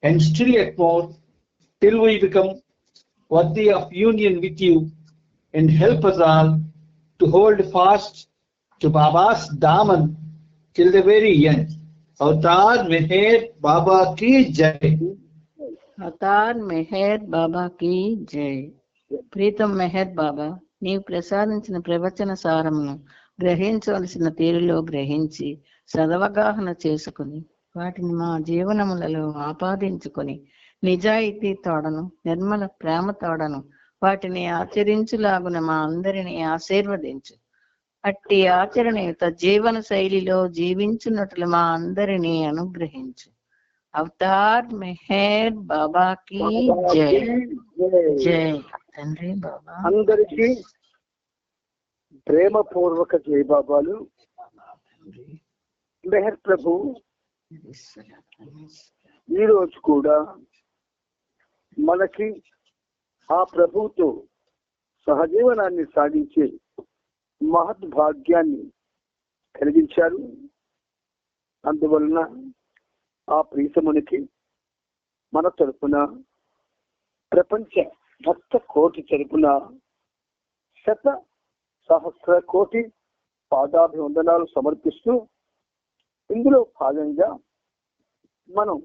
and still yet more, till we become worthy of union with you, and help us all to hold fast to Baba's Daman till the very end. Avatar Meher Baba ki Jai. Avatar Meher బాబాకి జై. ప్రీతం మెహర్ బాబా, నీవు ప్రసాదించిన ప్రవచన సారమును గ్రహించవలసిన తీరులో గ్రహించి సదవగాహన చేసుకుని వాటిని మా జీవనములలో ఆపాదించుకొని నిజాయితీ తోడను నిర్మల ప్రేమ తోడను వాటిని ఆచరించులాగున మా అందరినీ ఆశీర్వదించు. అట్టి ఆచరణయుత జీవన శైలిలో జీవించున్నట్లు మా అందరినీ అనుగ్రహించు. అవతార్ మెహర్ బాబాకి జై. జై తండ్రి బాబా. అందరికీ ప్రేమపూర్వక జై బాబాలు. మెహర్ ప్రభు ఈరోజు కూడా మనకి ఆ ప్రభుతో సహజీవనాన్ని సాగించే మహద్భాగ్యాన్ని కలిగించారు. అందువలన ఆ ప్రీతమునికి మన తరపున ప్రపంచ భక్త కోటి తరపున శత సహస్ర కోటి పాదాభివందనాలు సమర్పిస్తూ, ఇందులో భాగంగా మనం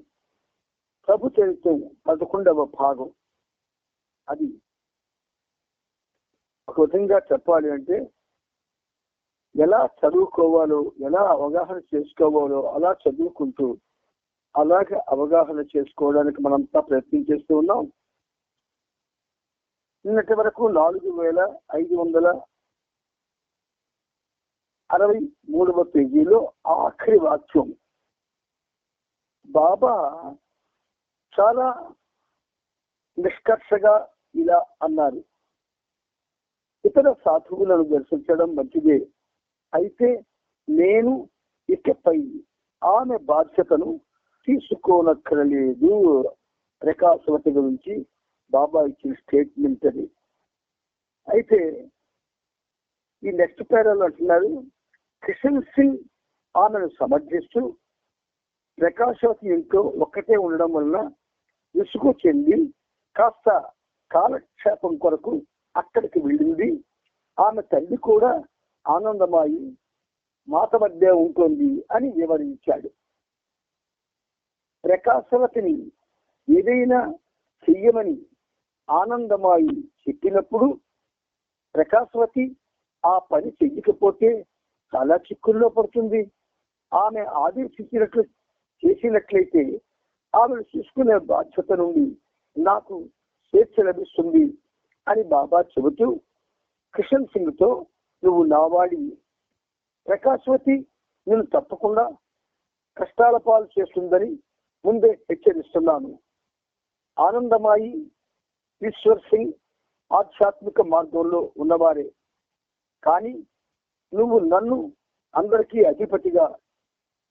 ప్రభు చరిత్ర 11వ భాగం, అది ఒక విధంగా చెప్పాలి అంటే ఎలా చదువుకోవాలో, ఎలా అవగాహన చేసుకోవాలో అలా చదువుకుంటూ అలాగే అవగాహన చేసుకోవడానికి మనంతా ప్రయత్నం చేస్తూ ఉన్నాం. నిన్నటి వరకు 4563వ పేజీలో ఆఖరి వాక్యం బాబా చాలా నిష్కర్షగా ఇలా అన్నారు: ఇతర సాధువులను దర్శించడం మంచిదే, అయితే నేను ఇకపై ఆమె బాధ్యతను తీసుకోనక్కరలేదు. ప్రకాశవతి గురించి బాబా ఇచ్చిన స్టేట్మెంట్ అది. అయితే ఈ నెక్స్ట్ పేరాలో అంటున్నారు, కిషన్ సింగ్ ఆమెను సమర్థిస్తూ ప్రకాశవతి ఇంట్లో ఒక్కటే ఉండడం వలన విసుగు చెంది కాస్త కాలక్షేపం కొరకు అక్కడికి వెళ్ళింది. ఆమె తల్లి కూడా ఆనందమాయి మాత మధ్య ఉంటుంది అని వివరించాడు. ప్రకాశవతిని ఏదైనా చెయ్యమని ఆనందమాయి చెప్పినప్పుడు ప్రకాశవతి ఆ పని చెయ్యకపోతే చాలా చిక్కుల్లో పడుతుంది. ఆమె ఆదేశించినట్లు చేసినట్లయితే ఆమెను చూసుకునే బాధ్యత నుండి నాకు స్వేచ్ఛ లభిస్తుంది అని బాబా చెబుతూ, కిషన్ సింగ్ తో నువ్వు నావాడి, ప్రకాశవతి నేను తప్పకుండా కష్టాల పాలు చేస్తుందని ముందే హెచ్చరిస్తున్నాను. ఆనందమాయి, ఈశ్వర్ సింగ్ ఆధ్యాత్మిక మార్గంలో ఉన్నవారే, కానీ నువ్వు నన్ను అందరికీ అధిపతిగా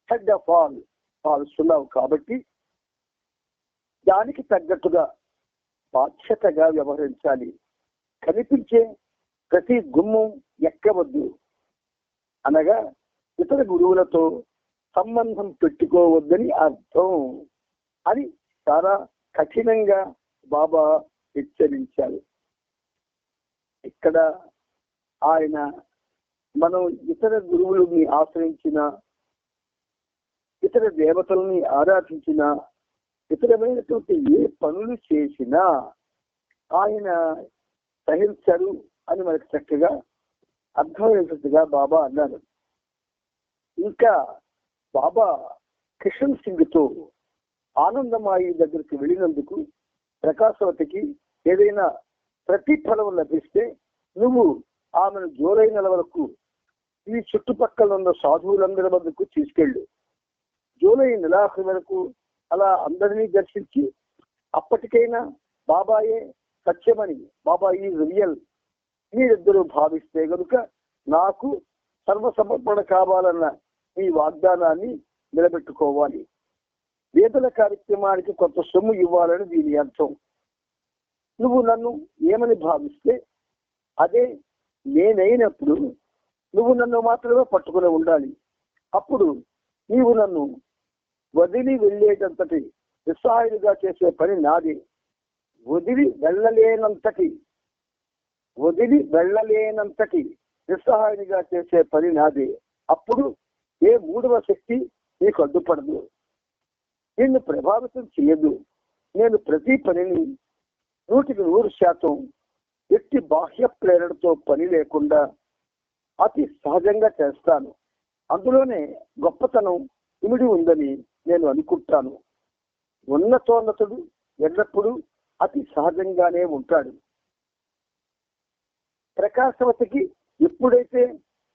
హెడ్ ఆఫ్ ఆల్ భావిస్తున్నావు కాబట్టి దానికి తగ్గట్టుగా బాధ్యతగా వ్యవహరించాలి. కనిపించే ప్రతి గుమ్మం ఎక్కవద్దు, అనగా ఇతర గురువులతో సంబంధం పెట్టుకోవద్దని అర్థం అని చాలా కఠినంగా బాబా హెచ్చరించారు. ఇక్కడ ఆయన మనం ఇతర గురువులని ఆశ్రయించిన, ఇతర దేవతల్ని ఆరాధించిన, ఇతరమైనటువంటి ఏ పనులు చేసినా ఆయన సహించరు అని మనకు చక్కగా అర్థమయ్యేటట్టుగా బాబా అన్నారు. ఇంకా బాబా కిషన్ సింగ్ తో ఆనందమాయి దగ్గరికి వెళ్ళినందుకు ప్రకాశవతికి ఏదైనా ప్రతిఫలం లభిస్తే నువ్వు ఆమెను జూలై నెల వరకు ఈ చుట్టుపక్కల ఉన్న సాధువులందరి వద్దకు తీసుకెళ్ళు. జూలై నెలాఖరు వరకు అలా అందరినీ దర్శించి అప్పటికైనా బాబాయే సత్యమని, బాబాయి రియల్ మీరిద్దరూ భావిస్తే గనుక నాకు సర్వసమర్పణ కావాలన్న ఈ వాగ్దానాన్ని నిలబెట్టుకోవాలి. వేదల కార్యక్రమానికి కొంత సొమ్ము ఇవ్వాలని దీని అర్థం. నువ్వు నన్ను ఏమని భావిస్తే అదే నేనైనప్పుడు నువ్వు నన్ను మాత్రమే పట్టుకుని ఉండాలి. అప్పుడు నీవు నన్ను వదిలి వెళ్ళేటంతటి నిస్సహాయుడిగా చేసే పని నాది. వదిలి వెళ్ళలేనంతటి నిస్సహాయునిగా చేసే పని నాది. అప్పుడు ఏ మూడవ శక్తి నీకు అడ్డుపడదు, నిన్ను ప్రభావితం చేయదు. నేను ప్రతి పనిని 100% ఎట్టి బాహ్య ప్రేరణతో పని లేకుండా అతి సహజంగా చేస్తాను. అందులోనే గొప్పతనం ఇమిడి ఉందని నేను అనుకుంటాను. ఉన్నతోన్నతుడు ఎల్లప్పుడూ అతి సహజంగానే ఉంటాడు. ప్రకాశవతికి ఎప్పుడైతే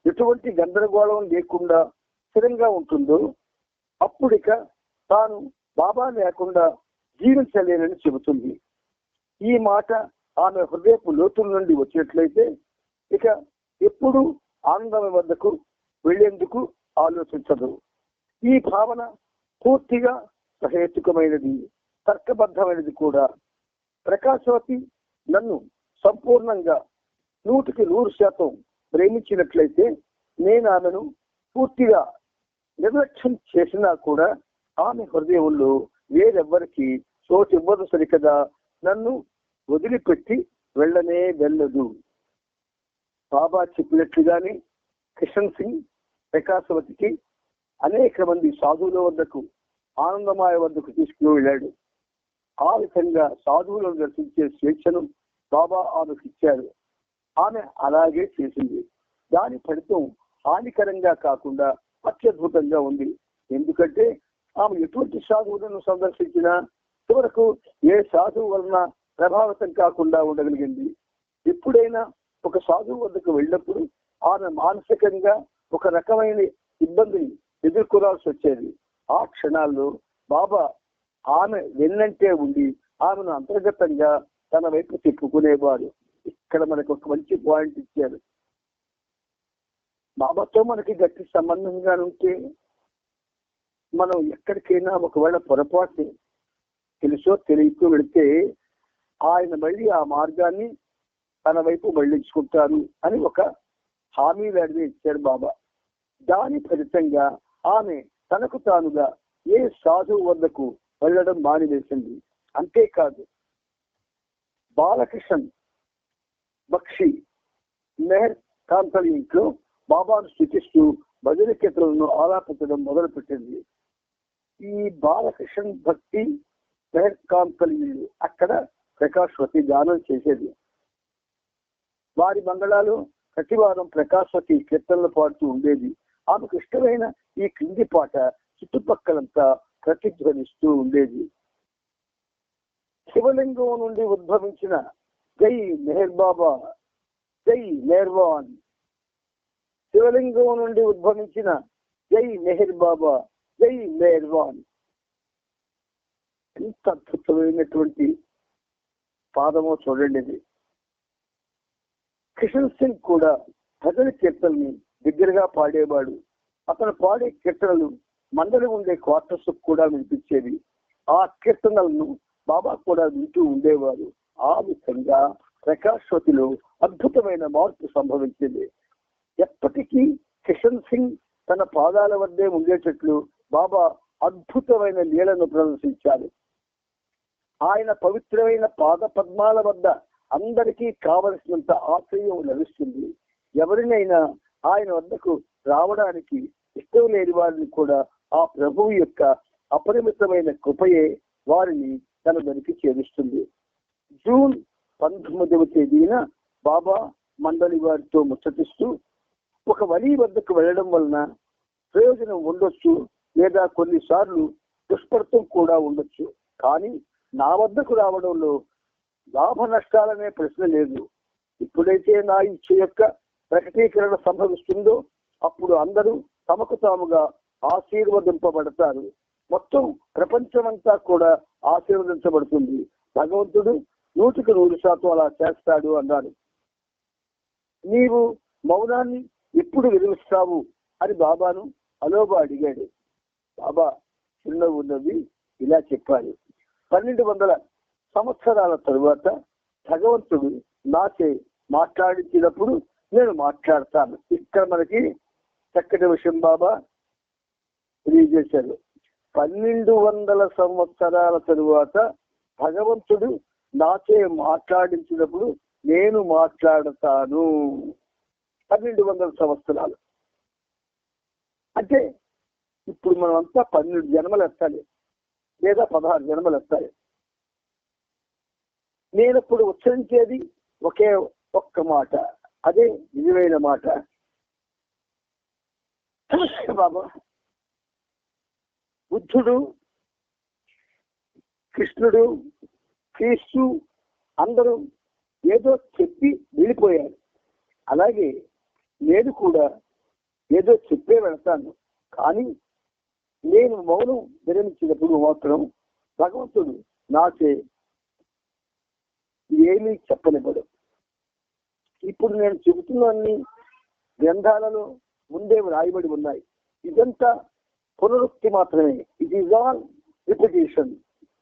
ఎటువంటి గందరగోళం లేకుండా స్థిరంగా ఉంటుందో అప్పుడిక తాను బాబా లేకుండా జీవించలేనని చెబుతుంది. ఈ మాట ఆమె హృదయపు లోతుల నుండి వచ్చినట్లయితే ఇక ఎప్పుడూ ఆనందం వద్దకు వెళ్లేందుకు ఆలోచించదు. ఈ భావన పూర్తిగా సహేతుకమైనది, తర్కబద్ధమైనది కూడా. ప్రకాశవతి నన్ను సంపూర్ణంగా 100% ప్రేమించినట్లయితే నేను ఆమెను పూర్తిగా నిర్లక్ష్యం చేసినా కూడా ఆమె హృదయంలో వేరెవ్వరికి చోటు ఇవ్వదు సరికదా, నన్ను వదిలిపెట్టి వెళ్ళదు. బాబా చెప్పినట్లుగానే కిషన్ సింగ్ ప్రకాశవతికి అనేక మంది సాధువుల వద్దకు, ఆనందమాయ వద్దకు తీసుకుని వెళ్ళాడు. ఆ విధంగా సాధువులను దర్శించే స్వేచ్ఛను బాబా ఆమెకు ఇచ్చారు. ఆమె అలాగే చేసింది. దాని ఫలితం హానికరంగా కాకుండా అత్యద్భుతంగా ఉంది. ఎందుకంటే ఆమె ఎటువంటి సాధువులను సందర్శించినా చివరకు ఏ సాధువు వలన ప్రభావితం కాకుండా ఉండగలిగింది. ఎప్పుడైనా ఒక సాధువు వద్దకు వెళ్ళినప్పుడు ఆమె మానసికంగా ఒక రకమైన ఇబ్బందిని ఎదుర్కోవాల్సి వచ్చేది. ఆ క్షణాల్లో బాబా ఆమె వెన్నంటే ఉండి ఆమెను అంతర్గతంగా తన వైపు తిప్పుకునేవాడు. ఇక్కడ మనకు ఒక మంచి పాయింట్ ఇచ్చారు. బాబాతో మనకి గట్టి సంబంధంగా ఉంటే మనం ఎక్కడికైనా ఒకవేళ పొరపాటు తెలుసో తెలియకో వెళితే ఆయన మళ్ళీ ఆ మార్గాన్ని తన వైపు మళ్లించుకుంటారు అని ఒక హామీ లాంటిది ఇచ్చారు బాబా. దాని ఫలితంగా ఆమె తనకు తానుగా ఏ సాధువు వద్దకు వెళ్ళడం మానివేసింది. అంతేకాదు, బాలకృష్ణన్ బక్షి మెహర్ కాంతల్ ఇంట్లో బాబాను స్థుతిస్తూ భజన కీర్తనలను ఆలాపించడం మొదలుపెట్టింది. ఈ బాలకృష్ణ భక్తి మెహర్ కాంతల్ అక్కడ ప్రకాశవతి గానం చేసేది. వారి మంగళాలు ప్రతివారం ప్రకాశవతి కీర్తనలు పాడుతూ ఉండేది. ఆమెకు ఇష్టమైన ఈ క్రింది పాట చుట్టుపక్కలంతా ప్రతిధ్వనిస్తూ ఉండేది. శివలింగం నుండి ఉద్భవించిన జై మెహర్ బాబా, జై మెహర్వాన్. శివలింగం నుండి ఉద్భవించిన జై మెహర్ బాబా, జై మెహర్వాన్. ఎంత అద్భుతమైనటువంటి పాదమో చూడండి. ఇది కిషన్ సింగ్ కూడా భజన కీర్తనని దగ్గరగా పాడేవాడు. అతను పాడే కీర్తనలు మండలి ఉండే క్వార్టర్స్ కూడా వినిపించేవి. ఆ కీర్తనలను బాబా కూడా వింటూ ఉండేవారు. ఆ విధంగా ప్రకాశవతిలో అద్భుతమైన మార్పు సంభవించింది. ఎప్పటికీ కిషన్ సింగ్ తన పాదాల వద్దే ఉండేటట్లు బాబా అద్భుతమైన లీలను ప్రదర్శించారు. ఆయన పవిత్రమైన పాద పద్మాల వద్ద అందరికీ కావలసినంత ఆశ్రయం లభిస్తుంది. ఎవరినైనా ఆయన వద్దకు రావడానికి ఇష్టం లేని వారిని కూడా ఆ ప్రభువు యొక్క అపరిమితమైన కృపయే వారిని తన దరికి చేరుస్తుంది. జూన్ 19వ తేదీన బాబా మండలి వారితో ముచ్చటిస్తూ, ఒక వలి వద్దకు వెళ్ళడం వలన ప్రయోజనం ఉండొచ్చు, లేదా కొన్నిసార్లు దుష్ఫలితం కూడా ఉండొచ్చు. కానీ నా వద్దకు రావడంలో లాభ నష్టాలనే ప్రశ్న లేదు. ఎప్పుడైతే నా ఇచ్చ యొక్క ప్రకటీకరణ సంభవిస్తుందో అప్పుడు అందరూ తమకు తాముగా ఆశీర్వదింపబడతారు. మొత్తం ప్రపంచమంతా కూడా ఆశీర్వదించబడుతుంది. భగవంతుడు 100% అలా చేస్తాడు అన్నాడు. నీవు మౌనాన్ని ఎప్పుడు విరమిస్తావు అని బాబాను అలోబా అడిగాడు. బాబా చిరునవ్వు ఉన్నది ఇలా చెప్పాడు. 1200 సంవత్సరాల తరువాత భగవంతుడు నాచే మాట్లాడించినప్పుడు నేను మాట్లాడతాను. ఇక్కడ మనకి చక్కటి విషయం బాబా తెలియజేశారు. 1200 సంవత్సరాల తరువాత భగవంతుడు నాచే మాట్లాడించినప్పుడు నేను మాట్లాడతాను. 1200 సంవత్సరాలు అంటే ఇప్పుడు మనం అంతా 12 జన్మలు ఎత్తాలి, లేదా 16 జన్మలు ఎత్తాలి. నేను ఇప్పుడు ఉచ్చరించేది ఒకే ఒక్క మాట, అదే నిజమైన మాట. బాబా బుద్ధుడు, కృష్ణుడు, క్రీస్తు అందరూ ఏదో చెప్పి వెళ్ళిపోయారు. అలాగే నేను కూడా ఏదో చెప్పే వెళ్తాను. కానీ నేను మౌనం విరమించినప్పుడు మాత్రం భగవంతుడు నాచే ఏమీ చెప్పనివ్వడు. ఇప్పుడు నేను చెబుతున్నన్ని గ్రంథాలలో ముందే రాయబడి ఉన్నాయి. ఇదంతా పునరుక్తి మాత్రమే. It is all repetition.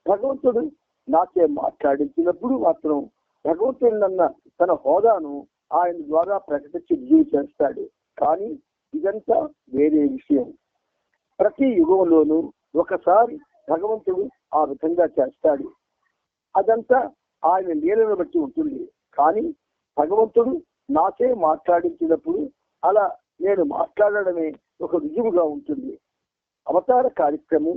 భగవంతుడు నాచే మాట్లాడించినప్పుడు మాత్రం భగవంతుడు నన్న తన హోదాను ఆయన ద్వారా ప్రకటించి రుజువు చేస్తాడు. కానీ ఇదంతా వేరే విషయం. ప్రతి యుగంలోనూ ఒకసారి భగవంతుడు ఆ విధంగా చేస్తాడు. అదంతా ఆయన లీలను బట్టి ఉంటుంది. కానీ భగవంతుడు నాచే మాట్లాడించినప్పుడు అలా నేను మాట్లాడడమే ఒక రుజువుగా ఉంటుంది. అవతార కార్యక్రమం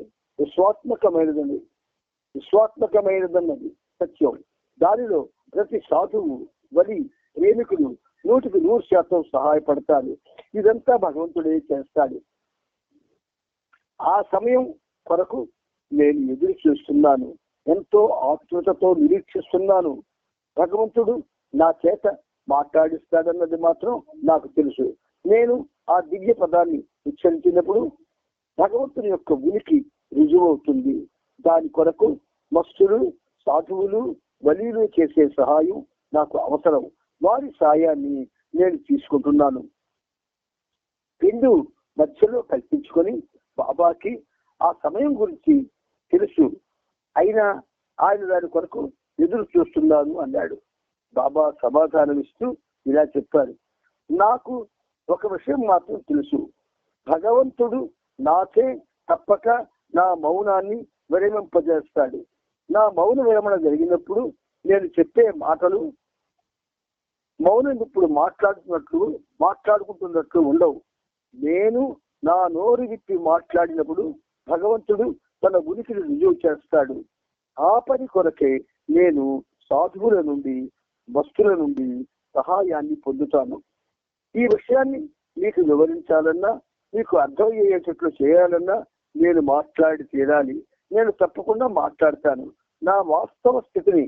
విశ్వాత్మకమైనదన్నది సత్యం. దానిలో ప్రతి సాధువు, వలి, ప్రేమికుడు 100% సహాయపడతారు. ఇదంతా భగవంతుడే చేస్తాడు. ఆ సమయం కొరకు నేను ఎదురు చూస్తున్నాను, ఎంతో ఆతృతతో నిరీక్షిస్తున్నాను. భగవంతుడు నా చేత మాట్లాడిస్తాడన్నది మాత్రం నాకు తెలుసు. నేను ఆ దివ్య పదాన్ని ఉచ్చరించినప్పుడు భగవంతుని యొక్క ఉనికి రుజువవుతుంది. దాని కొరకు మస్తులు, సాధువులు, వలీలు చేసే సహాయం నాకు అవసరం. వారి సాయాన్ని నేను తీసుకుంటున్నాను. రెండు మధ్యలో కల్పించుకొని బాబాకి ఆ సమయం గురించి తెలుసు, అయినా ఆయన దాని కొరకు ఎదురు చూస్తున్నాను అన్నాడు. బాబా సమాధానం ఇస్తూ ఇలా చెప్పారు, నాకు ఒక విషయం మాత్రం తెలుసు. భగవంతుడు నాకే తప్పక నా మౌనాన్ని విరమింపజేస్తాడు. నా మౌన విరమణ జరిగినప్పుడు నేను చెప్పే మాటలు మౌనం ఇప్పుడు మాట్లాడుకుంటున్నట్లు ఉండవు. నేను నా నోరు విప్పి మాట్లాడినప్పుడు భగవంతుడు తన ఉనికిని రుజువు చేస్తాడు. ఆ పని కొరకే నేను సాధువుల నుండి, భక్తుల నుండి సహాయాన్ని పొందుతాను. ఈ విషయాన్ని మీకు వివరించాలన్నా, మీకు అర్థమయ్యేటట్లు చేయాలన్నా నేను మాట్లాడి తీరాలి. నేను తప్పకుండా మాట్లాడతాను. నా వాస్తవ స్థితిని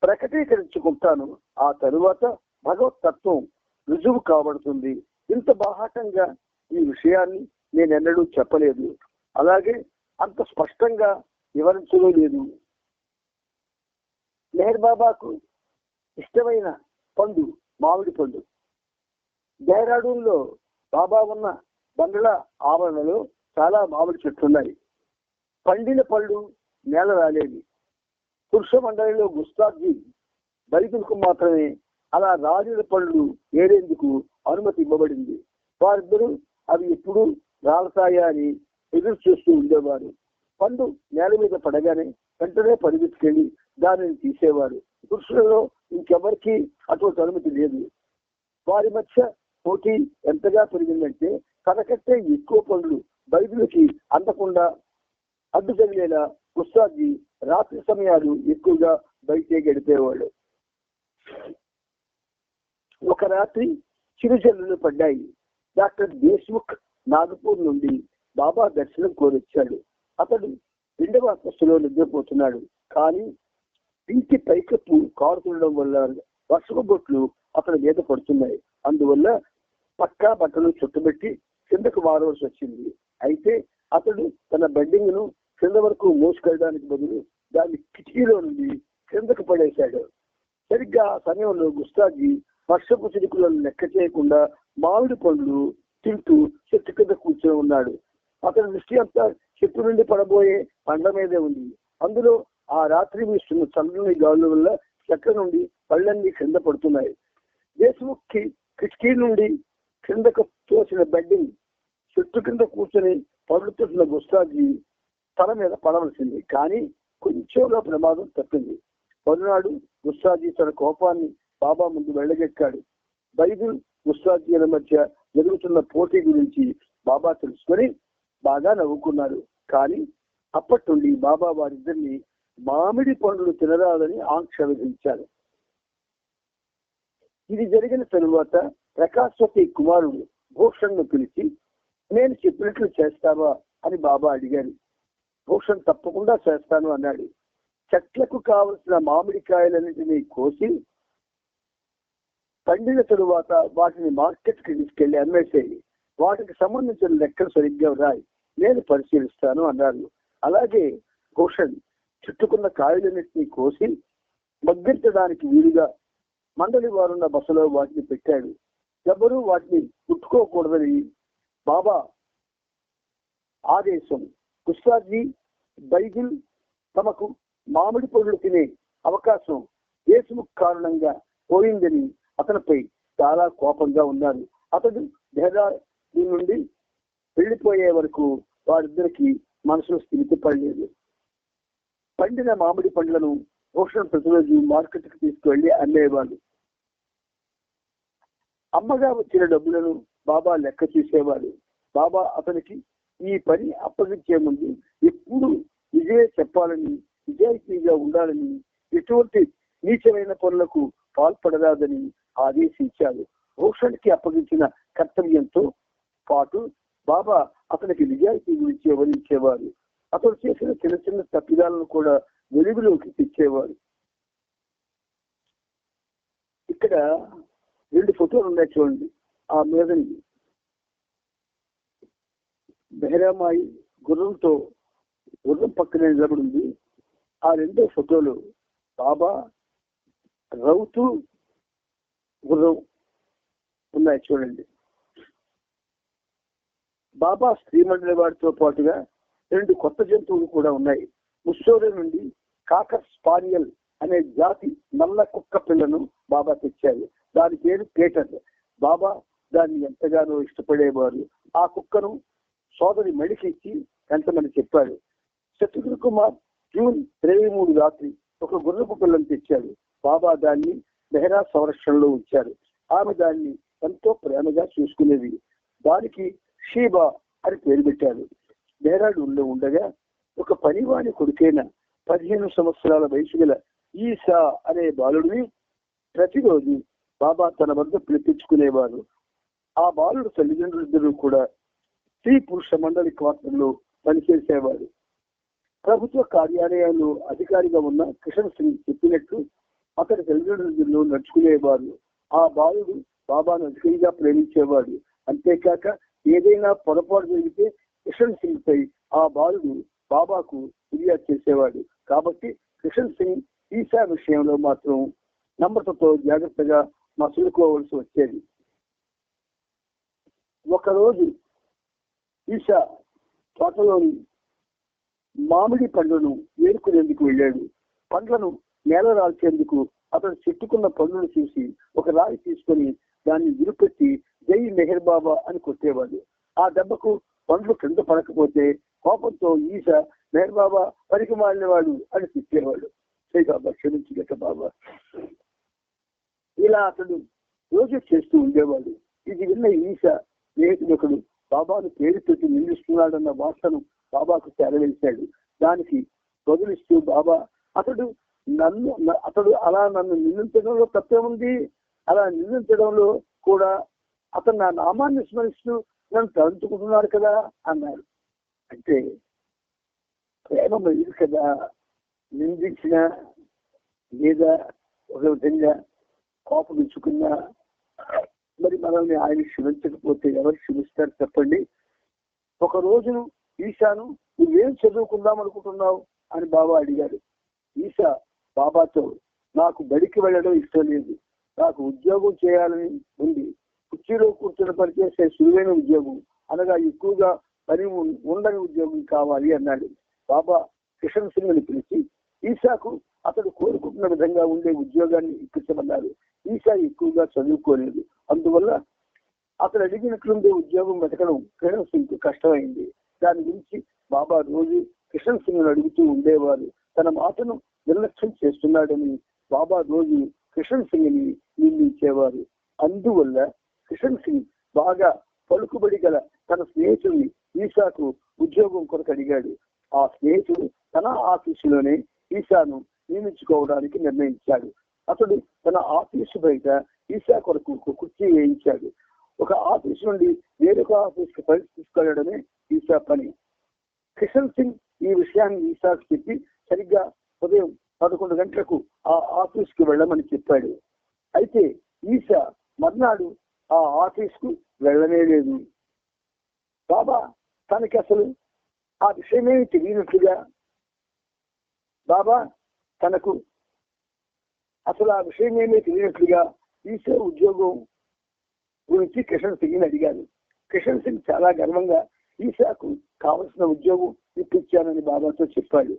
ప్రకటీకరించుకుంటాను. ఆ తరువాత భగవత్ తత్వం రుజువు కాబడుతుంది. ఇంత బాహాటంగా ఈ విషయాన్ని నేను ఎన్నడూ చెప్పలేదు, అలాగే అంత స్పష్టంగా వివరించడం లేదు. మెహర్ బాబాకు ఇష్టమైన పండు మామిడి పండు. డెహ్రాడూన్లో బాబా ఉన్న బంగ్లా ఆవరణలో చాలా మామిడి చెట్లున్నాయి. పండిన పళ్ళు నేల రాలేవి. పురుష మండలిలో గుస్తాజీ దళితులకు మాత్రమే అలా రాలిన పళ్ళు ఏరేందుకు అనుమతి ఇవ్వబడింది. వారిద్దరూ అవి ఎప్పుడు రాలతాయా అని ఎదురు చూస్తూ ఉండేవారు. పండు నేల మీద పడగానే వెంటనే పరిగెత్తుకెళ్ళి దానిని తీసేవారు. పురుషులలో ఇంకెవరికి అటువంటి అనుమతి లేదు. వారి మధ్య పోటీ ఎంతగా పెరిగిందంటే తనకంటే ఎక్కువ పండ్లు బైబిల్కి అందకుండా అడ్డు తగిలేలా గుస్తాజీ రాత్రి సమయాలు ఎక్కువగా బయటే గడిపేవాళ్ళు. ఒక రాత్రి చిరుజల్లులు పడ్డాయి. డాక్టర్ దేశ్ముఖ్ నాగపూర్ నుండి బాబా దర్శనం కోరొచ్చాడు. అతడు 2వ అంతస్తులో నిద్రపోతున్నాడు. కానీ ఇంటి పైకప్పు కారుతుండడం వల్ల వర్షపు బొట్లు అతని మీద పడుతున్నాయి. అందువల్ల పక్కా బట్టలు చుట్టుబెట్టి కిందకు మారవలసి వచ్చింది. అయితే అతడు తన బెడ్డింగ్ ను కింద వరకు మోసుకెళ్ళడానికి బదులు దాన్ని కిటికీలో నుండి కిందకు పడేశాడు. సరిగ్గా ఆ సమయంలో గుస్తాజీ వర్షపు చిరుకులను లెక్క చేయకుండా మామిడి పండ్లు తింటూ చెట్టు కింద కూర్చొని ఉన్నాడు. అతని దృష్టి అంతా చెట్టు నుండి పడబోయే పండ్ల మీదే ఉంది. అందులో ఆ రాత్రి వీస్తున్న చల్లని గాలుల వల్ల చెట్ల నుండి పళ్ళన్నీ కింద పడుతున్నాయి. దేశముఖ్ కిటికీ నుండి కిందకు తోసిన బెడ్డింగ్ చెట్టు కింద కూర్చొని పడుతున్న గుస్తాజీ తల మీద పడవలసింది. కానీ కొంచెంలో ప్రమాదం తప్పింది. మరునాడు గుస్సాజీ తన కోపాన్ని బాబా ముందు వెళ్ళగెక్కాడు. బైబిల్ గుస్సాజీల మధ్య జరుగుతున్న పోటీ గురించి బాబా తెలుసుకొని బాగా నవ్వుకున్నారు. కానీ అప్పటి నుండి బాబా వారిద్దరిని మామిడి పండ్లు తినరాదని ఆంక్ష విధించారు. ఇది జరిగిన తరువాత ప్రకాశ్వతి కుమారుడు భూషణ్ను పిలిచి, నేను చెప్పినట్లు చేస్తావా అని బాబా అడిగారు. భూషణ్ తప్పకుండా చేస్తాను అన్నాడు. చెట్లకు కావలసిన మామిడికాయలన్నింటినీ కోసి పండిన తరువాత వాటిని మార్కెట్ కి తీసుకెళ్లి అమ్మేసేయి. వాటికి సంబంధించిన లెక్కలు సరిగ్గా రాయి, నేను పరిశీలిస్తాను అన్నారు. అలాగే భూషణ్ చుట్టుకున్న కాయలన్నింటినీ కోసి మగ్గించడానికి వీలుగా మండలి వారున్న బసలో వాటిని పెట్టాడు. ఎవరూ వాటిని ముట్టుకోకూడదని బాబా ఆదేశం. గుస్సాజీ బైబిల్ తమకు మామిడి పళ్ళు తినే అవకాశం దేశముఖ్ కారణంగా పోయిందని అతనిపై చాలా కోపంగా ఉన్నారు. అతడు దేహదారి నుండి వెళ్ళిపోయే వరకు వారిద్దరికి మనసులో స్థితి పడలేదు. పండిన మామిడి పండ్లను భూషణ్ ప్రతిరోజు మార్కెట్ కి తీసుకువెళ్లి అమ్మేవాడు. అమ్మగా వచ్చిన డబ్బులను బాబా లెక్క చూసేవాడు. బాబా అతనికి ఈ పని అప్పగించే ముందు ఎప్పుడు ఇదే చెప్పాలని, నిజాయితీగా ఉండాలని, ఎటువంటి నీచమైన పనులకు పాల్పడరాదని ఆదేశించాడు. భూషణ్కి అప్పగించిన కర్తవ్యంతో పాటు బాబా అతనికి నిజాయితీ గురించి వివరించేవారు. అతడు చేసిన చిన్న చిన్న తప్పిదాలను కూడా వెలుగులోకి తెచ్చేవారు. ఇక్కడ 2 ఫోటోలు ఉన్నాయి చూడండి. ఆ మీద బెహరామాయి గుర్రం పక్కనే నిలబడి ఉంది. ఆ 2 ఫోటోలు బాబా, రౌతు, గుర్రం ఉన్నాయి చూడండి. బాబా స్త్రీ మండలి వారితో పాటుగా 2 కొత్త జంతువులు కూడా ఉన్నాయి. ముస్సోరి నుండి కాకర్ స్పానియల్ అనే జాతి నల్ల కుక్క పిల్లను బాబా తెచ్చారు. దాని పేరు పీటర్. బాబా దాన్ని ఎంతగానో ఇష్టపడేవారు. ఆ కుక్కను సోదరి మడికిచ్చి ఎంతమంది చెప్పాడు. శత్రుఘ్న కుమార్ జూన్ 23 రాత్రి ఒక గుర్రపు పిల్లను తెచ్చాడు. బాబా దాన్ని మెహరా సంరక్షణలో ఉంచారు. ఆమె దాన్ని ఎంతో ప్రేమగా చూసుకునేది. దానికి షీబా అని పేరు పెట్టారు. మెహరాడు ఉండగా ఒక పనివాణి కొడుకైన 15 సంవత్సరాల వయసు గల ఈసా అనే బాలుడిని ప్రతిరోజు బాబా తన వద్ద పిలిపించుకునేవారు. ఆ బాలుడు తల్లిదండ్రులిద్దరూ కూడా స్త్రీ పురుష మండలి క్వార్టర్లో పనిచేసేవారు. ప్రభుత్వ కార్యాలయంలో అధికారిగా ఉన్న కిషన్ సింగ్ చెప్పినట్టు అతని తల్లిదండ్రులు నడుచుకునేవారు. ఆ బాలుడు బాబాను అధికంగా ప్రేమించేవాడు. అంతేకాక ఏదైనా పొరపాటు జరిగితే కిషన్ సింగ్ పై ఆ బాలుడు బాబాకు ఫిర్యాదు చేసేవాడు. కాబట్టి కిషన్ సింగ్ ఈసా విషయంలో మాత్రం నమ్రతతో జాగ్రత్తగా మసులుకోవలసి వచ్చేది. ఒకరోజు ఈసా తోటలోని మామిడి పండ్లను ఏరుకునేందుకు వెళ్ళాడు. పండ్లను నేల రాల్చేందుకు అతను చెట్టుకున్న పండ్లను చూసి ఒక రాయి తీసుకొని దాన్ని విరుపెట్టి జై మెహర్ బాబా అని కొట్టేవాడు. ఆ దెబ్బకు పండ్లు కింద పడకపోతే కోపంతో ఈసా మెహర్ బాబా పనికి మాలినవాడు అని తిట్టేవాడు. జై బాబా, క్షమించగట బాబా. ఇలా అతడు రోజు చేస్తూ ఉండేవాడు. ఇది విన్న ఈసా స్నేహితుడు బాబాను పేరు పెట్టి నిందిస్తున్నాడన్న వార్తను బాబాకు చేరవేశాడు. దానికి బదులిస్తూ బాబా, అతడు అలా నన్ను నిందించడంలో తప్పేముంది? అలా నిందించడంలో కూడా అతను నా నామాన్ని స్మరిస్తూ నన్ను తలంచుకుంటున్నాడు కదా అన్నాడు. అంటే ప్రేమ ఇది కదా, నిందించిన లేదా ఒక విధంగా కోపగించుకున్నా మరి మనల్ని ఆయన క్షమించకపోతే ఎవరు క్షమిస్తారు చెప్పండి? ఒక రోజును ఈశాను నువ్వేం చదువుకుందాం అనుకుంటున్నావు అని బాబా అడిగాడు. ఈశా బాబాతో, నాకు బడికి వెళ్ళడం ఇష్టం లేదు, నాకు ఉద్యోగం చేయాలని ఉంది. కుర్చీలో కూర్చొని పనిచేసే సులువైన ఉద్యోగం, అనగా ఎక్కువగా పని ఉండని ఉద్యోగం కావాలి అన్నాడు. బాబా కిషన్ సింగ్ ని పిలిచి ఈశాకు అతడు కోరుకుంటున్న విధంగా ఉండే ఉద్యోగాన్ని ఇప్పించమన్నారు. ఈశా ఎక్కువగా చదువుకోలేదు. అందువల్ల అతడు అడిగినట్లుండే ఉద్యోగం వెతకడం కిషన్ సింగ్ కు కష్టమైంది. దాని గురించి బాబా రోజు కిషన్ సింగ్ అడుగుతూ ఉండేవారు. తన మాటను నిర్లక్ష్యం చేస్తున్నాడని బాబా రోజు కిషన్ సింగ్ ని నిందించేవారు. అందువల్ల కిషన్ సింగ్ బాగా పలుకుబడి గల తన స్నేహితుడిని ఈసాకు ఉద్యోగం కొరకు అడిగాడు. ఆ స్నేహితుడు తన ఆఫీసులోనే ఈసాను నియమించుకోవడానికి నిర్ణయించాడు. అతడు తన ఆఫీసు బయట ఈసా కొరకు కుర్చీ వేయించాడు. ఒక ఆఫీసు నుండి వేరొక ఆఫీస్కి తీసుకెళ్లడమే ఈసా పని. కిషన్ సింగ్ ఈ విషయాన్ని ఈసాకు చెప్పి సరిగ్గా ఉదయం 11 గంటలకు ఆ ఆఫీస్కి వెళ్ళమని చెప్పాడు. అయితే ఈసా మర్నాడు ఆ ఆఫీస్కు వెళ్ళనే లేదు. బాబా తనకి అసలు ఆ విషయమేమి తెలియనట్లుగా ఈసా ఉద్యోగం గురించి కిషన్ సింగ్ అడిగారు. కిషన్ సింగ్ చాలా గర్వంగా ఈసాకు కావలసిన ఉద్యోగం ఇప్పించానని బాబాతో చెప్పాడు.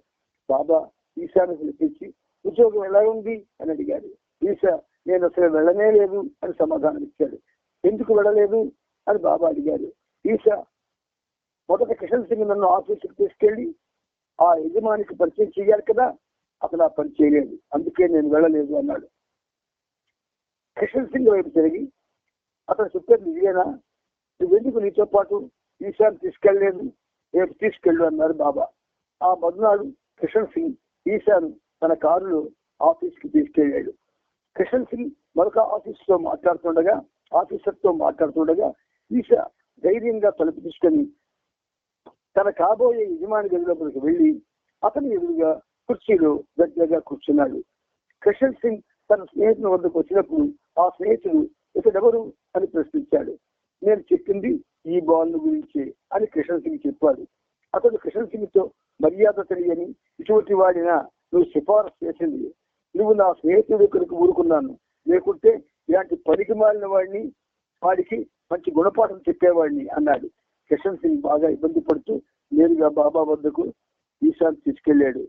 బాబా ఈసాను పిలిపించి ఉద్యోగం ఎలా ఉంది అని అడిగాడు. ఈసా నేను అసలు వెళ్ళనే లేదు అని సమాధానం ఇచ్చాడు. ఎందుకు వెళ్ళలేదు అని బాబా అడిగారు. ఈసా మొదట కిషన్ సింగ్ నన్ను ఆఫీసుకు తీసుకెళ్లి ఆ యజమానికి పరిచయం చేయాలి కదా, అతను ఆ పని చేయలేదు, అందుకే నేను వెళ్ళలేదు అన్నాడు. కిషన్ సింగ్ వైపు తిరిగి అతను చెప్పేది నిజమేనా, నువ్వెందుకు నీతో పాటు ఈసాను తీసుకెళ్లలేదు, రేపు తీసుకెళ్ళు అన్నారు బాబా. ఆ మరునాడు కిషన్ సింగ్ ఈసాను తన కారులో ఆఫీస్కి తీసుకెళ్లాడు. కిషన్ సింగ్ మరొక ఆఫీసర్తో మాట్లాడుతుండగా ఈసా ధైర్యంగా తలుపు తీసుకొని తన కాబోయే యజమాని గదిలోకి వెళ్లి అతని ఎదురుగా కుర్చీలో దగ్గరగా కూర్చున్నాడు. కిషన్ సింగ్ తన స్నేహితుని వద్దకు వచ్చినప్పుడు ఆ స్నేహితుడు ఇతడెవరు అని ప్రశ్నించాడు. నేను చెప్పింది ఈ బాల్ గురించి అని కిషన్ సింగ్ చెప్పాడు. అతడు కిషన్ సింగ్ తో మర్యాద తెలియని ఇటువంటి వాడినా నువ్వు సిఫారసు చేసింది, నువ్వు నా స్నేహితుడి కొరకు ఊరుకున్నాను, లేకుంటే ఇలాంటి పనికి మాలిన వాడికి మంచి గుణపాఠం చెప్పేవాడిని అన్నాడు. కిషన్ సింగ్ బాగా ఇబ్బంది పడుతూ నేరుగా బాబా వద్దకు ఈసాను తీసుకెళ్లాడు.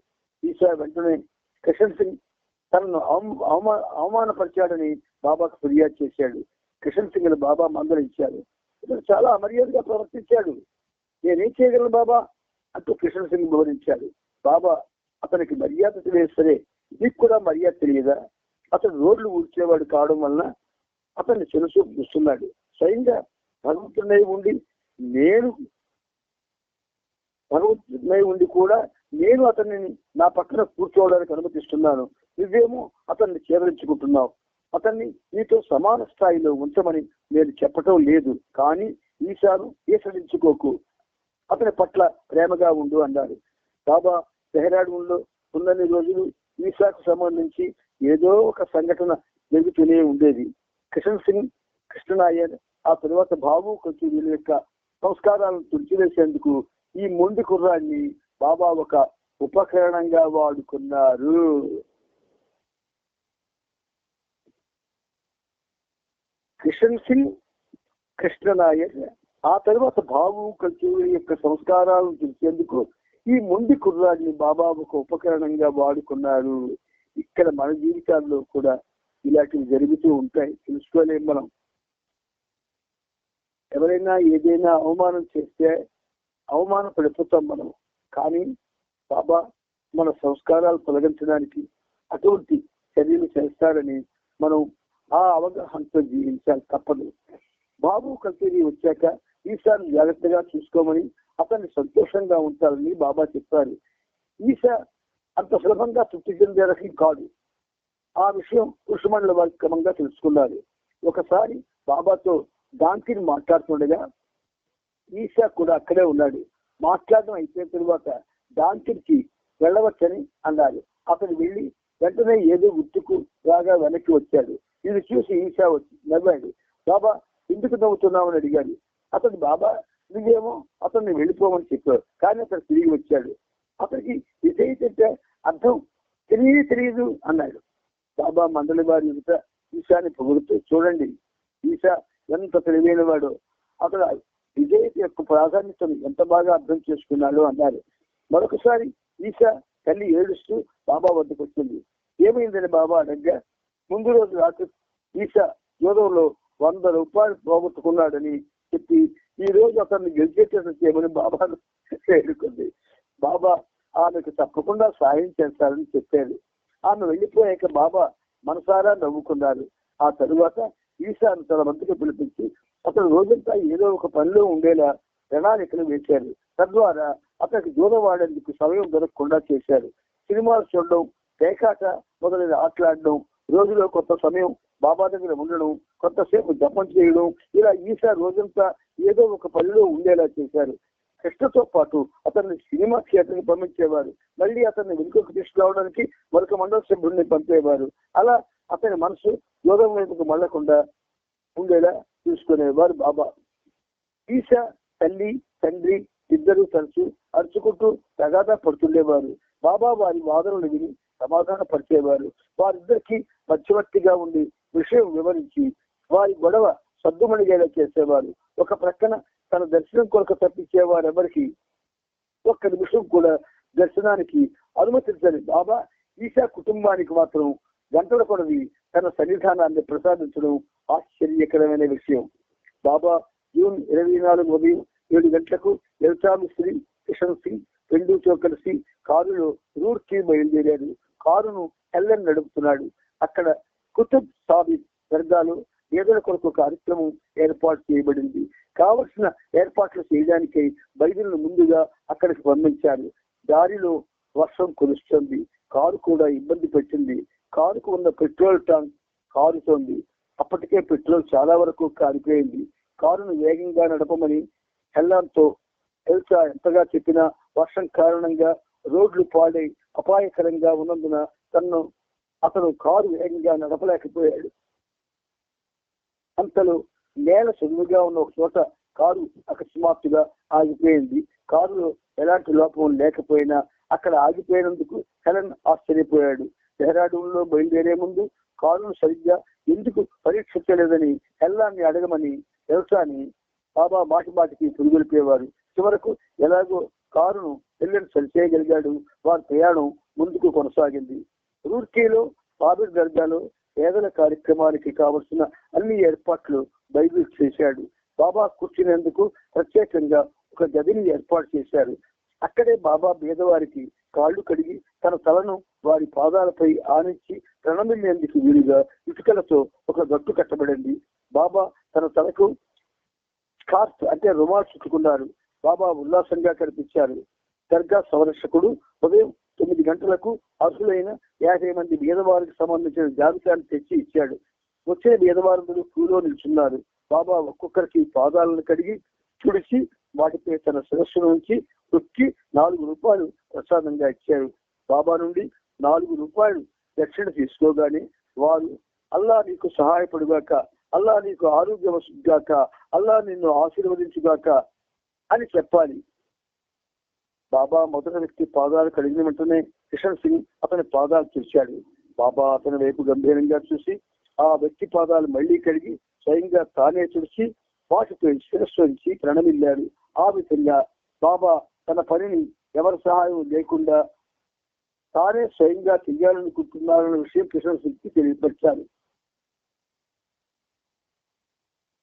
ఈసా వెంటనే కిషన్ సింగ్ తనను అవమానపరిచాడని బాబాకు ఫిర్యాదు చేశాడు. కిషన్ సింగ్ బాబా మందలించాడు. ఇతను చాలా అమర్యాదగా ప్రవర్తించాడు, నేనేం చేయగలను బాబా అంటూ కిషన్ సింగ్ వివరించాడు. బాబా అతనికి మర్యాద తెలియదు, సరే నీకు కూడా మర్యాద తెలియదా, అతను రోడ్లు ఊడ్చేవాడు కావడం వలన అతన్ని చిన్నచూపు చూస్తున్నాడు. స్వయంగా భగవంతుడై ఉండి కూడా నేను అతన్ని నా పక్కన కూర్చోవడానికి అనుమతిస్తున్నాను, నువ్వేమో అతన్ని చేదరించుకుంటున్నావు. అతన్ని నీతో సమాన స్థాయిలో ఉంచమని నేను చెప్పటం లేదు, కానీ ఈసాను ఈసడించుకోకు, అతని పట్ల ప్రేమగా ఉండు అన్నాడు. బాబా డెహ్రాడూన్లో ఉన్నన్ని రోజులు ఈసాకు సంబంధించి ఏదో ఒక సంఘటన జరుగుతూనే ఉండేది. కిషన్ సింగ్, కృష్ణనాయర్, ఆ తరువాత బాబు కొంచెం వీళ్ళ యొక్క సంస్కారాలను తుడిచివేసేందుకు ఈ మొండి కుర్రాన్ని బాబా ఒక ఉపకరణంగా వాడుకున్నారు. కిషన్ సింగ్, కృష్ణనాయర్, ఆ తర్వాత బాబు కల్చూరి యొక్క సంస్కారాలను తుడిచేందుకు ఈ మొండి కుర్రాడిని బాబా ఒక ఉపకరణంగా వాడుకున్నారు. ఇక్కడ మన జీవితాల్లో కూడా ఇలాంటివి జరుగుతూ ఉంటాయి, తెలుసుకోలేం మనం. ఎవరైనా ఏదైనా అవమానం చేస్తే అవమానం పడిపోతాం మనం, కానీ బాబా మన సంస్కారాలు తొలగించడానికి అటువంటి చర్యలు చేస్తారని మనం ఆ అవగాహనతో జీవించాలి, తప్పదు. బాబు కచేరీ వచ్చాక ఈసాను జాగ్రత్తగా చూసుకోమని, అతన్ని సంతోషంగా ఉంచాలని బాబా చెప్పారు. ఈసా అంత సులభంగా తృప్తి చెందే రకం కాదు. ఆ విషయం పురుషమండల వారి క్రమంగా తెలుసుకున్నారు. ఒకసారి బాబాతో డాంకిని మాట్లాడుతుండగా ఈసా కూడా అక్కడే ఉన్నాడు. మాట్లాడడం అయిపోయిన తరువాత డాంకికి వెళ్ళవచ్చని అన్నాడు. అతను వెళ్ళి వెంటనే ఏదో గుర్తుకు రాగా వెనక్కి వచ్చాడు. ఇది చూసి ఈసా వచ్చి నవ్వాడు. బాబా ఎందుకు నవ్వుతున్నామని అడిగాడు. అతను బాబా నువ్వేమో అతన్ని వెళ్ళిపోమని చెప్పాడు, కానీ అతను తిరిగి వచ్చాడు. అతనికి విధేయత అర్థం తెలియదు అన్నాడు. బాబా మండలి వారి ఎదుట ఈశాని పొగుడుతూ, చూడండి ఈశా ఎంత తెలివైన వాడో, అతను విధేయత యొక్క ప్రాధాన్యతను ఎంత బాగా అర్థం చేసుకున్నాడో అన్నారు. మరొకసారి ఈశా తల్లి ఏడుస్తూ బాబా వద్దకు వచ్చింది. ఏమైందని బాబా అడగ్గా, ముందు రోజు రాత్రి ఈశా జూదంలో 100 రూపాయలు పోగొట్టుకున్నాడని చెప్పి ఈ రోజు అతన్ని గెలిచేటట్టు చేయమని బాబాను వేడుకుంది. బాబా ఆమెకు తప్పకుండా సాయం చేస్తారని చెప్పారు. ఆమె వెళ్ళిపోయాక బాబా మనసారా నవ్వుకున్నారు. ఆ తరువాత ఈశాను తన వద్దకు పిలిపించి అతను రోజంతా ఏదో ఒక పనిలో ఉండేలా ప్రణాళికలు వేశారు. తద్వారా అతనికి దూరం వాడేందుకు సమయం దొరకకుండా చేశారు. సినిమాలు చూడడం, పేకాట మొదలైన ఆటలాడడం, రోజులో కొంత సమయం బాబా దగ్గర ఉండడం, కొంతసేపు జపం చేయడం, ఇలా ఈశా రోజంతా ఏదో ఒక పనిలో ఉండేలా చేశారు. కృష్ణతో పాటు అతన్ని సినిమా థియేటర్కి పంపించేవారు. మళ్ళీ అతన్ని వెనుకకు తీసుకురావడానికి మరొక మండల సభ్యుడిని పంపేవారు. అలా అతని మనసు యోగం వైపుకు మళ్ళకుండా ఉండేలా చూసుకునేవారు బాబా. ఈశా తల్లి తండ్రి ఇద్దరు తరచు అరుచుకుంటూ తగాదా పడుతుండేవారు. బాబా వారి వాదనలు విని సమాధాన పరిచేవారు. వారిద్దరికి మధ్యవర్తిగా ఉండి విషయం వివరించి వారి గొడవ సద్దుమణిగేలా చేసేవారు. ఒక ప్రక్కన తన దర్శనం కొరకు తప్పించేవారు ఎవరికి ఒక్క నిమిషం కూడా దర్శనానికి అనుమతించని బాబా ఈశా కుటుంబానికి మాత్రం గంటల కొడవి తన సన్నిధానాన్ని ప్రసాదించడం ఆశ్చర్యకరమైన విషయం. బాబా జూన్ 24 ఉదయం 7 గంటలకు లలితా మిస్త్రీ, కిషన్ సింగ్ రెండుతో కలిసి కారులో రూర్కి బయలుదేరారు. కారును హెల్లెన్ నడుపుతున్నాడు. అక్కడ కుతుబ్ సాబిత్ దర్గాలో పేదల కొరకు కార్యక్రమం ఏర్పాటు చేయబడింది. కావలసిన ఏర్పాట్లు చేయడానికై బైబిల్ను ముందుగా అక్కడికి పంపించారు. దారిలో వర్షం కురుస్తుంది. కారు కూడా ఇబ్బంది పెట్టింది. కారుకు ఉన్న పెట్రోల్ ట్యాంక్ కారుతోంది. అప్పటికే పెట్రోల్ చాలా వరకు కారిపోయింది. కారును వేగంగా నడపమని హెల్లాన్తో ఎల్సా ఎంతగా చెప్పినా వర్షం కారణంగా రోడ్లు పాడై అపాయకరంగా ఉన్నందున అతను కారు వేగంగా నడపలేకపోయాడు. అంతలో నేల సులువుగా ఉన్న ఒక చోట కారు అకస్మాత్తుగా ఆగిపోయింది. కారులో ఎలాంటి లోపం లేకపోయినా అక్కడ ఆగిపోయినందుకు హెలెన్ ఆశ్చర్యపోయాడు. డెహ్రాడూన్ లో బయలుదేరే ముందు కారును సరిగ్గా ఎందుకు పరీక్షించలేదని హెల్లాన్ని అడగమని ఎల్సాని బాబా మాటి మాటికి పురుగొలిపేవారు. చివరకు ఎలాగో కారును హెల్లెన్ సరిచేయగలిగాడు. వారి ప్రయాణం ముందుకు కొనసాగింది. రూర్కీలో బాబిర్ దర్గాలో పేదల కార్యక్రమానికి కావలసిన అన్ని ఏర్పాట్లు బైబిల్ చేశాడు. బాబా కూర్చునేందుకు ప్రత్యేకంగా ఒక గదిని ఏర్పాటు చేశారు. అక్కడే బాబా పేదవారికి కాళ్ళు కడిగి తన తలను వారి పాదాలపై ఆనించి ప్రణమిల్లేందుకు వీలుగా ఇటుకలతో ఒక గట్టు కట్టబడింది. బాబా తన తలకు స్కార్ఫ్ అంటే రుమాల్ చుట్టుకున్నారు. బాబా ఉల్లాసంగా కనిపించారు. దర్గా సంరక్షకుడు ఉదయం 9 గంటలకు అర్హులైన 50 మంది బీదవారికి సంబంధించిన జాబితాను తెచ్చి ఇచ్చాడు. వచ్చిన బీదవారందరూ క్యూలో నిల్చున్నారు. బాబా ఒక్కొక్కరికి పాదాలను కడిగి తుడిచి వాటిపై తన శిరస్సును ఉంచి తొక్కి 4 రూపాయలు ప్రసాదంగా ఇచ్చారు. బాబా నుండి 4 రూపాయలు దక్షిణ తీసుకోగానే వారు అల్లా నీకు సహాయపడుగాక, అల్లా నీకు ఆరోగ్యం వస్తుందిగాక, అల్లా నిన్ను ఆశీర్వదించుగాక అని చెప్పాలి. బాబా మొదటి వ్యక్తి పాదాలు కడిగిన వెంటనే కిషన్ సింగ్ అతని పాదాలు చూశాడు. బాబా అతని వైపు గంభీరంగా చూసి ఆ వ్యక్తి పాదాలు మళ్లీ కడిగి స్వయంగా తానే తుడిచి వాటిపై శిరస్సు ఉంచి ప్రణమిల్లాడు. ఆ విధంగా బాబా తన పనిని ఎవరి సహాయం లేకుండా తానే స్వయంగా చెయ్యాలనుకుంటున్నారన్న విషయం కిషన్ సింగ్ కి తెలియపరిచారు.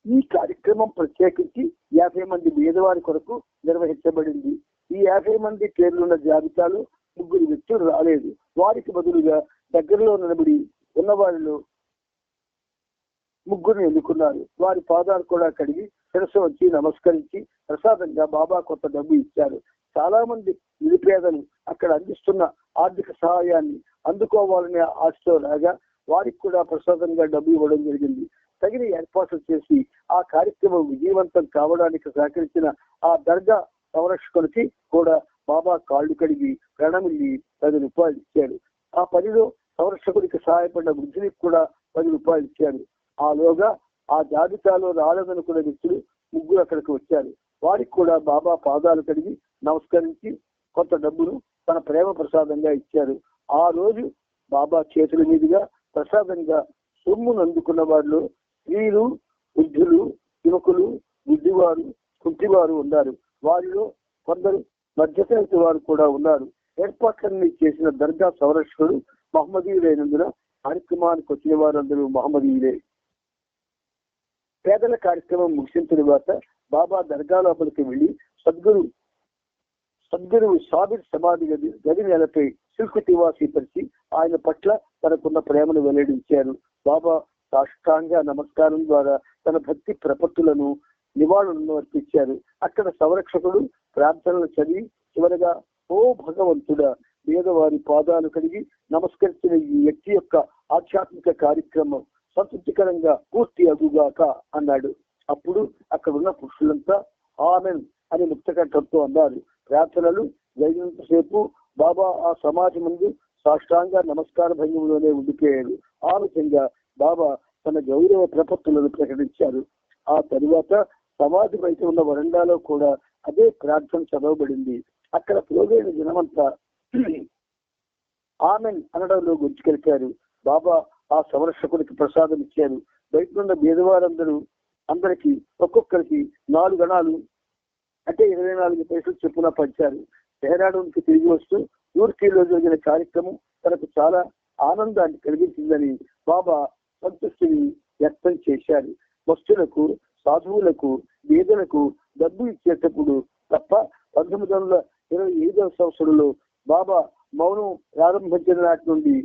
ఈ కార్యక్రమం ప్రత్యేకించి 50 మంది పేదవారి కొరకు నిర్వహించబడింది. ఈ 50 మంది పేర్లున్న జాబితాలో 3 వ్యక్తులు రాలేదు. వారికి బదులుగా దగ్గరలో నిలబడి ఉన్న వారిలో 3 ఎన్నుకున్నారు. వారి పాదాలు కూడా కడిగి శిరస్సు వచ్చి నమస్కరించి ప్రసాదంగా బాబా కొంత డబ్బు ఇచ్చారు. చాలా మంది నిరుపేదలు అక్కడ అందిస్తున్న ఆర్థిక సహాయాన్ని అందుకోవాలనే ఆశతో రాగా వారికి కూడా ప్రసాదంగా డబ్బు ఇవ్వడం జరిగింది. తగిన ఏర్పాట్లు చేసి ఆ కార్యక్రమం విజయవంతం కావడానికి సహకరించిన ఆ దర్గా సంరక్షకుడికి కూడా బాబా కాళ్ళు కడిగి ప్రణమిల్లి 10 రూపాయలు ఇచ్చారు. ఆ పనిలో సంరక్షకుడికి సహాయపడిన వృద్ధునికి కూడా 10 రూపాయలు ఇచ్చారు. ఆలోగా ఆ జాబితాలో రాలేదనుకున్న వ్యక్తులు 3 అక్కడికి వచ్చారు. వారికి కూడా బాబా పాదాలు కడిగి నమస్కరించి కొంత డబ్బును తన ప్రేమ ప్రసాదంగా ఇచ్చారు. ఆ రోజు బాబా చేతుల మీదుగా ప్రసాదంగా సొమ్మును అందుకున్న వారిలో స్త్రీలు, వృద్ధులు, యువకులు, బుద్ధివారు, కుంటివారు ఉన్నారు. వారిలో కొందరు మధ్యతరగతి వారు కూడా ఉన్నారు. ఏర్పాట్లన్నీ చేసిన దర్గా సంరక్షకుడు మహమ్మదీయులైనందున కార్యక్రమానికి వచ్చిన వారందరూ మహమ్మదీయులే. పేదల కార్యక్రమం ముగిసిన తరువాత బాబా దర్గా లోపలికి వెళ్లి సద్గురు సద్గురువు సాబిర్ సమాధి గది నేలపై సిల్క్ తివాసి పరిచి ఆయన పట్ల తనకున్న ప్రేమను వెల్లడించారు. బాబా సాష్టాంగ నమస్కారం ద్వారా తన భక్తి ప్రపత్తులను నివాళులను అర్పించారు. అక్కడ సంరక్షకుడు ప్రార్థనలు చదివి చివరగా ఓ భగవంతుడా, పేదవారి పాదాలు కడిగి నమస్కరించిన ఈ వ్యక్తి యొక్క ఆధ్యాత్మిక కార్యక్రమం సంతృప్తికరంగా పూర్తి అగుగాక అన్నాడు. అప్పుడు అక్కడ ఉన్న పురుషులంతా ఆమెన్ అని ముక్తకంఠంతో అన్నారు. ప్రార్థనలు జరిగినంతసేపు బాబా ఆ సమాజం ముందు సాష్టాంగ నమస్కార భంగంలోనే ఉండిపోయారు. ఆ విధంగా బాబా తన గౌరవ ప్రపత్తులను ప్రకటించారు. ఆ తరువాత సమాధి బయట ఉన్న వరండాలో కూడా అదే ప్రార్థన చదవబడింది. అక్కడ పోగైన జనమంతా ఆమెన్ అనడంలో గుర్తుకెలిపారు. బాబా ఆ సంరక్షకుడికి ప్రసాదం ఇచ్చారు. బయట ఉన్న పేదవారందరూ అందరికి ఒక్కొక్కరికి 4 గణాలు అంటే 24 పైసలు చెప్పున పంచారు. డెహ్రాడూన్కి తిరిగి వస్తూ టూర్కీలో జరిగిన కార్యక్రమం తనకు చాలా ఆనందాన్ని కలిగించిందని బాబా సంతృష్టిని వ్యక్తం చేశారు. భక్తులకు, సాధువులకు, పేదలకు డబ్బు ఇచ్చేటప్పుడు తప్ప 1925వ సంవత్సరంలో బాబా మౌనం ప్రారంభించిన నాటి నుండి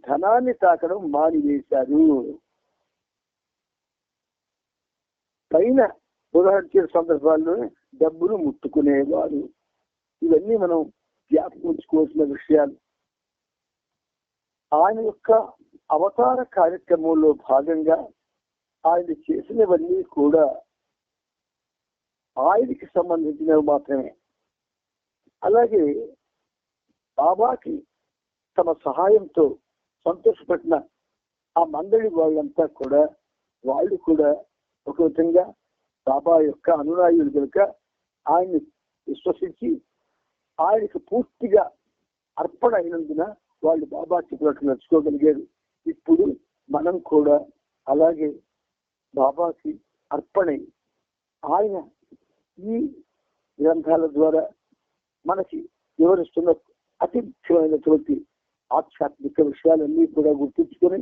ధనాన్ని తాకడం మానివేశారు. పైన ఉదాహరించిన సందర్భాల్లోనే డబ్బులు ముట్టుకునేవారు. ఇవన్నీ మనం జ్ఞాపకం ఉంచుకోవాల్సిన విషయాలు. ఆయన యొక్క అవతార కార్యక్రమంలో భాగంగా ఆయన చేసినవన్నీ కూడా ఆయనకి సంబంధించినవి మాత్రమే. అలాగే బాబాకి తమ సహాయంతో సంతోషపడిన ఆ మందడి వాళ్ళంతా కూడా వాళ్ళు కూడా ఒక విధంగా బాబా యొక్క అనునాయులు కనుక ఆయన్ని విశ్వసించి ఆయనకు పూర్తిగా అర్పణ అయినందున వాళ్ళు బాబా చెప్పినట్టు నడుచుకోగలిగారు. ఇప్పుడు మనం కూడా అలాగే బాబాకి అర్పణై ఆయన ఈ గ్రంథాల ద్వారా మనకి వివరిస్తున్న అతి ముఖ్యమైనటువంటి ఆధ్యాత్మిక విషయాలన్నీ కూడా గుర్తుంచుకొని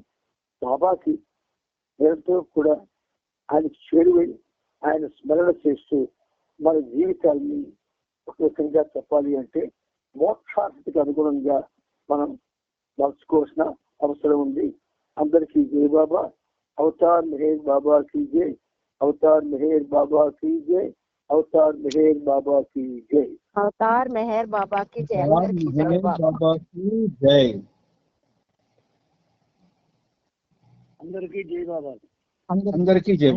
బాబాకి నిరంతరం కూడా ఆయనకి చేరువై ఆయన స్మరణ చేస్తూ మన జీవితాన్ని ఒక విధంగా చెప్పాలి అంటే మోక్షార్థికి అనుగుణంగా మనం మలుచుకోవాల్సిన అవసరం ఉంది. అందరికీ జై బాబా. అవతార్ మెహర్ బాబా की जय. అవతార్ మెహర్ బాబా की जय. అవతార్ మెహర్ బాబా की जय. అవతార్ మెహర్ బాబా की जय. అందరికీ జై బాబా. అందరికీ జై.